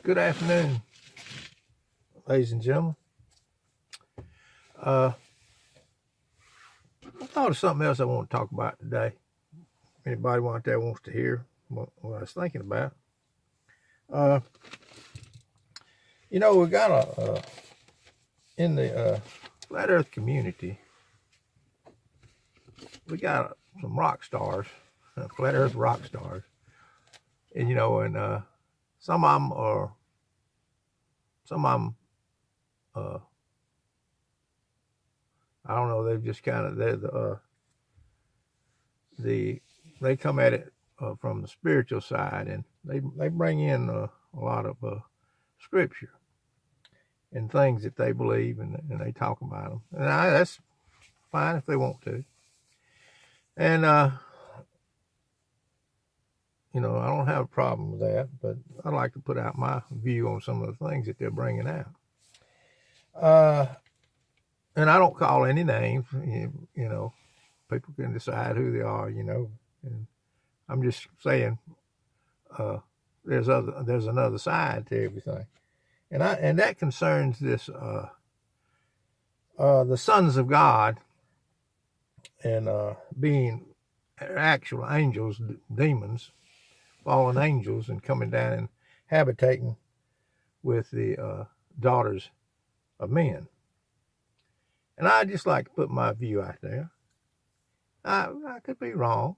Good afternoon, ladies and gentlemen. I thought of something else I want to talk about today. Anybody out there wants to hear what I was thinking about? We got in the flat Earth community, we got some rock stars, flat Earth rock stars, and some of them are, I don't know. They've just kind of they come at it from the spiritual side, and they bring in a lot of scripture and things that they believe, and they talk about them, and that's fine if they want to. And I don't have a problem with that, but I'd like to put out my view on some of the things that they're bringing out. And I don't call any names, people can decide who they are, and I'm just saying, there's another side to everything. And that concerns this, the sons of God and, being actual angels, demons, fallen angels, and coming down and habitating with the, daughters of men. And I just like to put my view out there. I could be wrong,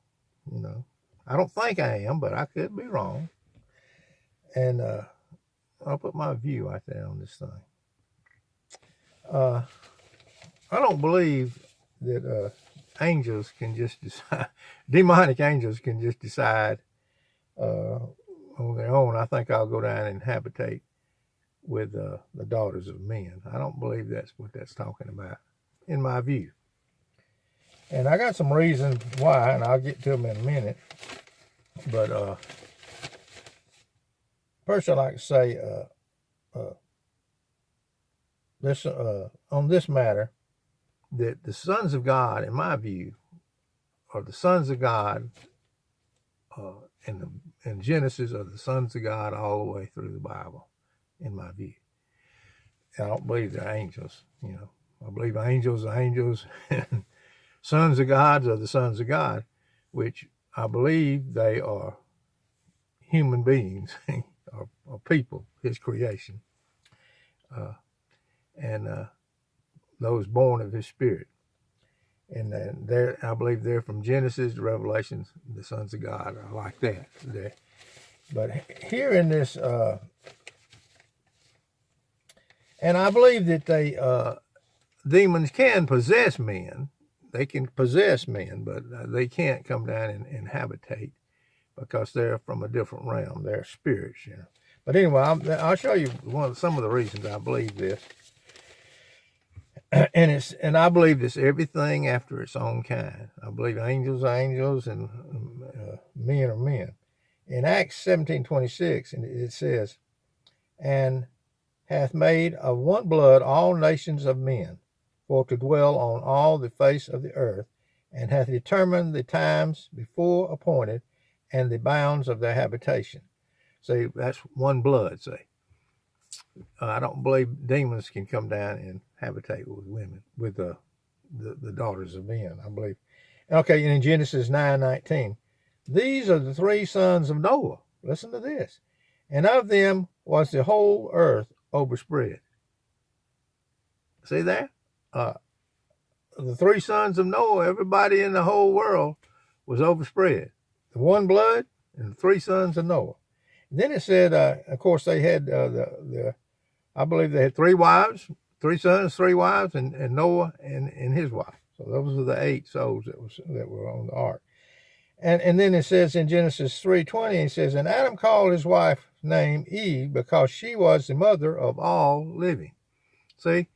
I don't think I am, but I could be wrong. And I'll put my view out there on this thing. I don't believe that angels can just decide, demonic angels can just decide on their own. I think I'll go down and habitate with the daughters of men. I don't believe that's what that's talking about, in my view. And I got some reasons why, and I'll get to them in a minute. But first, I'd like to say this on this matter, that the sons of God, in my view, are the sons of God. In Genesis, are the sons of God all the way through the Bible, in my view. I don't believe they're angels. I believe angels are angels, and sons of God are the sons of God, which I believe they are human beings, or people, his creation, and those born of his spirit. And I believe they're from Genesis to Revelation, the sons of God are like that. But here in this, and I believe that demons can possess men. They can possess men, but they can't come down and habitate, because they're from a different realm. They're spirits, But anyway, I'll show you some of the reasons I believe this. And I believe this everything after its own kind. I believe angels are angels, and men are men. In Acts 17:26, it says, "And hath made of one blood all nations of men, for to dwell on all the face of the earth, and hath determined the times before appointed, and the bounds of their habitation." See, that's one blood, see. I don't believe demons can come down and habitate with women, with the daughters of men, I believe. Okay, and in Genesis 9:19, "These are the three sons of Noah." Listen to this. "And of them was the whole earth overspread." See there? The three sons of Noah, everybody in the whole world was overspread. The one blood and the three sons of Noah. And then it said, of course, they had I believe they had three wives, three sons, three wives, and Noah and his wife. So those were the 8 souls that were on the ark. And then it says in Genesis 3:20, it says, "And Adam called his wife's name Eve, because she was the mother of all living." See,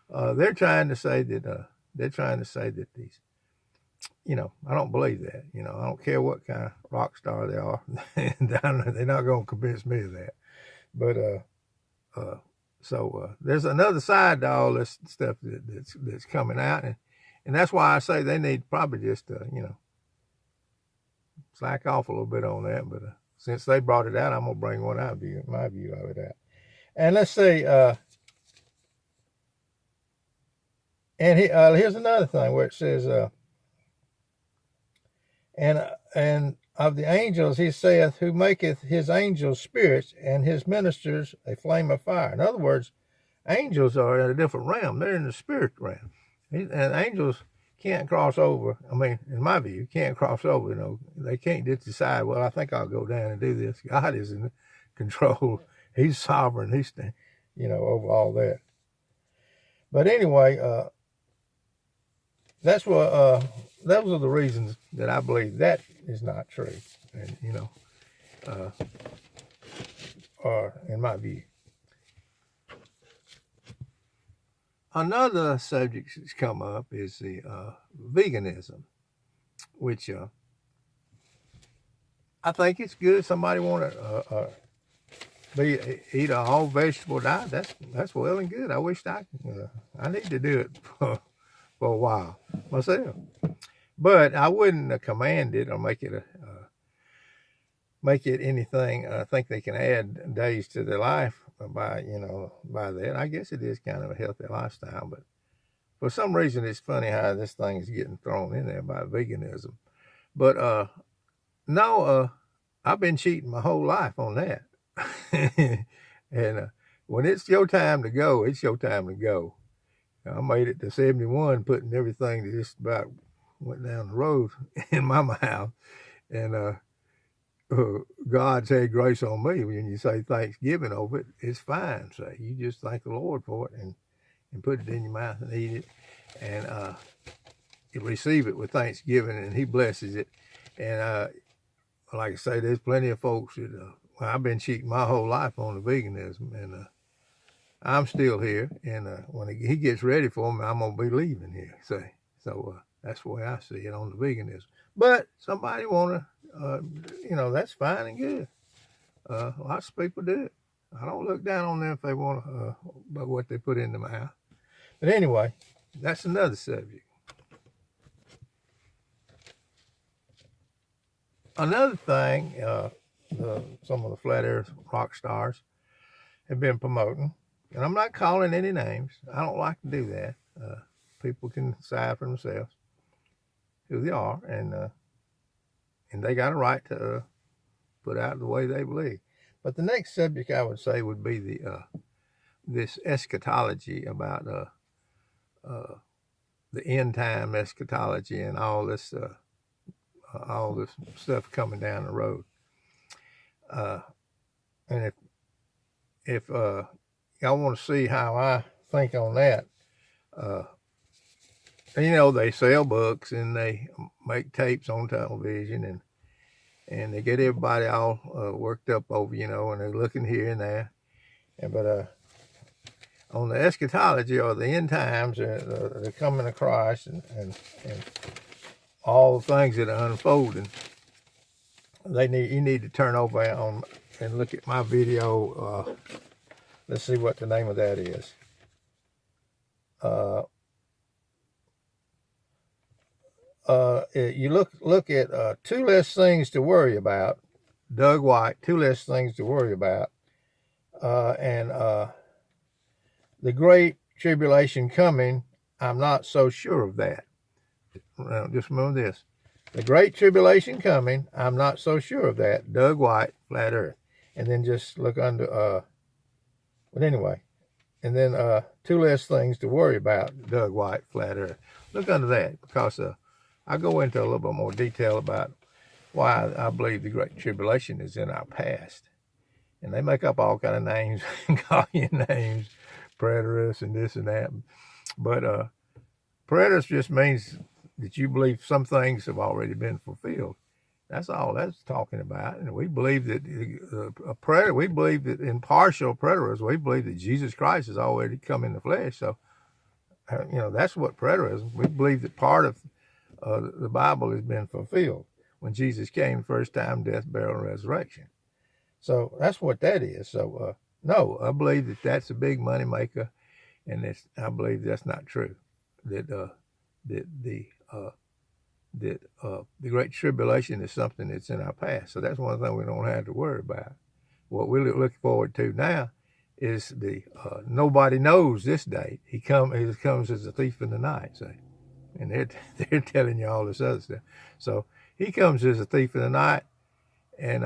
they're trying to say that these, I don't believe that. I don't care what kind of rock star they are. They're not going to convince me of that. But so there's another side to all this stuff that's coming out, and that's why I say they need probably just slack off a little bit on that. But since they brought it out, I'm gonna bring my view of it out. And let's see, here's another thing where it says, and of the angels he saith, who maketh his angels spirits and his ministers a flame of fire. In other words, angels are in a different realm. They're in the spirit realm. And angels can't cross over. I mean, in my view, can't cross over. You know, they can't just decide, well, I think I'll go down and do this. God is in control. He's sovereign. He's, over all that. But anyway, that's what, those are the reasons that I believe that is not true. And, or in my view. Another subject that's come up is the veganism, which I think it's good. Somebody want to eat a all vegetable diet. That's well and good. I wish I need to do it for a while myself, but I wouldn't command it or make it anything. I think they can add days to their life by that. I guess it is kind of a healthy lifestyle, but for some reason it's funny how this thing is getting thrown in there by veganism. But no, I've been cheating my whole life on that. And when it's your time to go, it's your time to go. I made it to 71, putting everything that just about went down the road in my mouth. And God's had grace on me. When you say Thanksgiving over it, it's fine. So you just thank the Lord for it and put it in your mouth and eat it. And you receive it with thanksgiving, and he blesses it. And like I say, there's plenty of folks that, I've been cheating my whole life on the veganism, and I'm still here. And when he gets ready for me, I'm going to be leaving here. So that's the way I see it on the veganism. But somebody want to, that's fine and good. Lots of people do it. I don't look down on them if they want to, by what they put in their mouth. But anyway, that's another subject. Another thing, some of the flat earth rock stars have been promoting, and I'm not calling any names. I don't like to do that. People can decide for themselves who they are, and they got a right to put out the way they believe. But the next subject I would say would be the this eschatology about the end time eschatology and all this stuff coming down the road. And if y'all want to see how I think on that, they sell books and they make tapes on television and they get everybody all worked up over, and they're looking here and there. But on the eschatology or the end times, the coming of Christ and all the things that are unfolding, you need to turn over and look at my video. Let's see what the name of that is. You look at Two Less Things to Worry About, Doug White, Two Less Things to Worry About, and The Great Tribulation Coming, I'm Not So Sure of That. Just remember this. The Great Tribulation Coming, I'm Not So Sure of That, Doug White, Flat Earth. And then just look under, but anyway, and then Two Less Things to Worry About, Doug White, Flat Earth. Look under that, because I go into a little bit more detail about why I believe the Great Tribulation is in our past. And they make up all kind of names and call you names, preterists and this and that. But preterist just means that you believe some things have already been fulfilled. That's all that's talking about. And we believe that we believe that in partial preterists, we believe that Jesus Christ has already come in the flesh. So, that's what preterism. We believe that part of the Bible has been fulfilled when Jesus came the first time, death, burial, and resurrection. So that's what that is. So no, I believe that that's a big money maker, and I believe that's not true. That the Great Tribulation is something that's in our past. So that's one thing we don't have to worry about. What we look forward to now is the nobody knows this date. He comes as a thief in the night, see, and they're telling you all this other stuff. So he comes as a thief in the night, and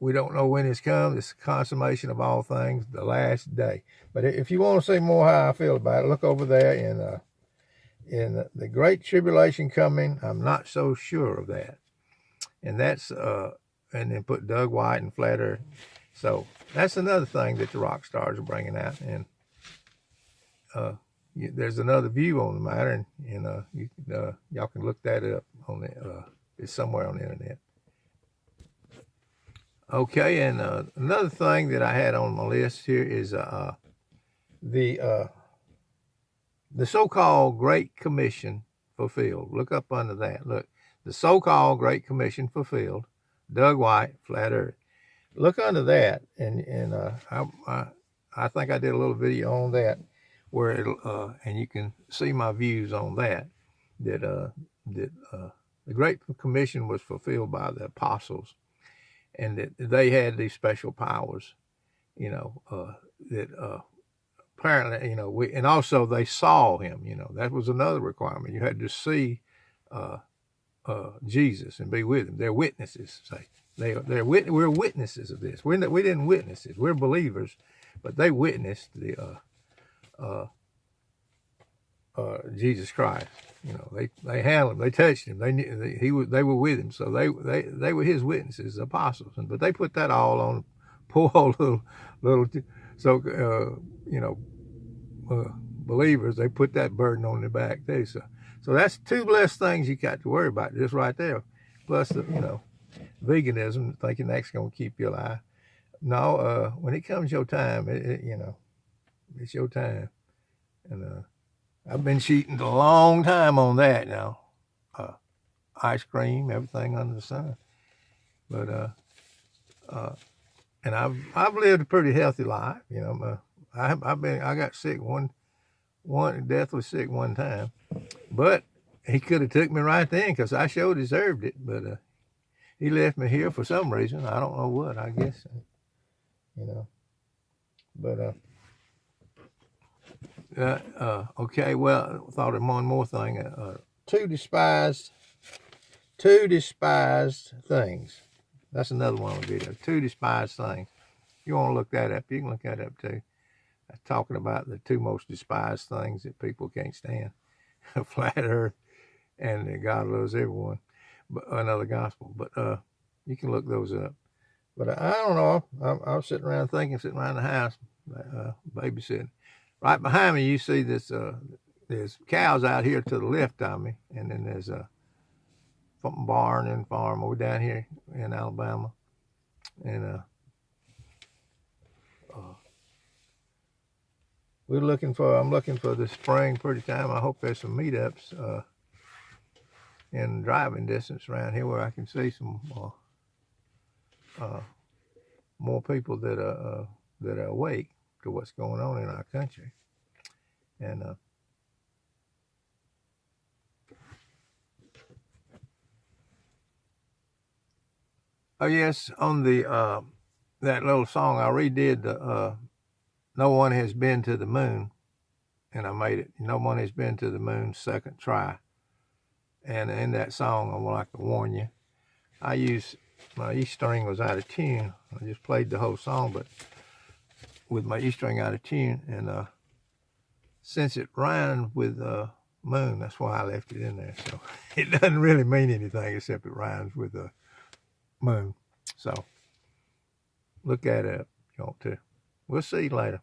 we don't know when it's come. It's the consummation of all things, the last day. But if you want to see more how I feel about it, look over there in the Great Tribulation coming. I'm not so sure of that. And that's, and then put Doug White and Flat Earth. So that's another thing that the rock stars are bringing out. And there's another view on the matter. And y'all can look that up on it's somewhere on the internet. Okay, and another thing that I had on my list here is the so-called Great Commission fulfilled. Look up under that. Look, the so-called Great Commission fulfilled. Doug White, Flat Earth. Look under that, and I think I did a little video on that where it'll and you can see my views on that. That the Great Commission was fulfilled by the apostles, and that they had these special powers, that apparently, and also they saw him, that was another requirement. You had to see Jesus and be with him. They're witnesses, say. We're witnesses of this. We didn't witness it. We're believers, but they witnessed the Jesus Christ. They handled him. They touched him. They were with him. So they were his witnesses, apostles. But they put that all on poor old little believers. They put that burden on their back too. So that's two less things you got to worry about just right there. Plus the veganism, thinking that's going to keep you alive. No, when it comes your time, it's your time. And I've been cheating a long time on that now. Ice cream, everything under the sun. But and I've lived a pretty healthy life. I got sick deathly sick one time, but he could have took me right then because I sure deserved it. But he left me here for some reason. I don't know what. I guess But okay. Well, I thought of one more thing. Two despised things. That's another one on the video. Two despised things. If you want to look that up, you can look that up too. I'm talking about the two most despised things that people can't stand: flat Earth and that God loves everyone. But another gospel. But you can look those up. But I don't know. I was sitting around the house, babysitting. Right behind me, you see this. There's cows out here to the left of me, and then there's a barn and farm over down here in Alabama, and I'm looking for the spring pretty time. I hope there's some meetups in driving distance around here where I can see some more people that are awake to what's going on in our country. And oh yes, on the that little song I redid the No One Has Been to the Moon, and I made it. No One Has Been to the Moon, second try. And in that song, I would like to warn you, my E string was out of tune. I just played the whole song, but with my E string out of tune, and since it rhymed with moon, that's why I left it in there. So it doesn't really mean anything except it rhymes with moon. So look that up if you want to. We'll see you later.